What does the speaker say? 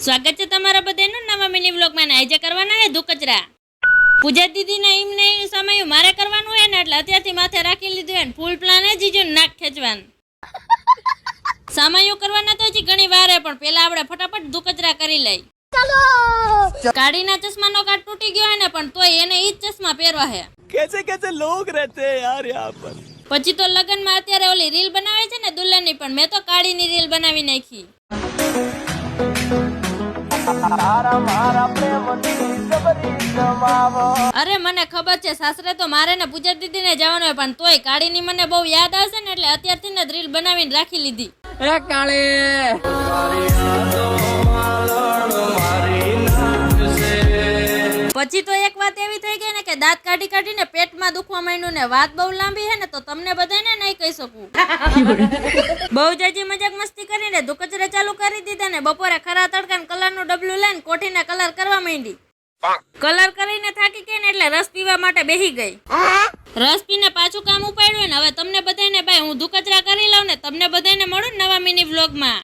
સ્વાગત છે તમારા બધાનું નવા મિની વ્લોગમાં. આજે કરવાના હે ધુકચરા. પૂજા દીદીને એમ નહીં સમય મારે કરવાનું હે ને એટલે અત્યારથી માથે રાખી લીધું હે ને ફૂલ પ્લાન હે જીજુ નાક ખેંચવાનું. સમયો કરવાના તો હજી ઘણી વાર હે પણ પેલા આપણે ફટાફટ ધુકચરા કરી લઈ. કાળીના ચશ્માનો કાટ તૂટી ગયો હે ને પણ તોય એને ઈ જ ચશ્મા પહેરવા હે. कैसे कैसे लोग रहते हैं यार यहाँ पर. પછી તો લગનમાં અત્યારે ઓલી રીલ બનાવે છે ને દુલ્હનની, પણ મેં તો કાળીની રીલ બનાવી નાખી. અરે મને ખબર છે સાસરે તો મારે ને પૂજા દીદીને જવાનું હોય પણ તોય કાળીની મને બહુ યાદ આવશે ને એટલે અત્યારથી જ રીલ બનાવીને રાખી લીધી. ए काले પછી તો એક વાત એવી થઈ ગઈ ને કે દાંત કાઢી કાઢીને પેટમાં દુખવા માંડ્યું ને વાત બહુ લાંબી હે ને તો તમને બધાને નહીં કહી શકું. બહુ જાજી મજાક મસ્તી કરીને ધુકચરા ચાલુ કરી દીધા ને બપોરે ખરા તડકાને કલરનું ડબલું લઈને કોઠીને કલર કરવા માંડી. કલર કરીને થાકી ગઈ ને એટલે રસ પીવા માટે બેહી ગઈ. રસ પીને પાછું કામ ઉપાડ્યું ને હવે તમને બધાને બાય હું ધુકચરા કરી લઉં ને તમને બધાને મળું નવા મિની વ્લોગમાં.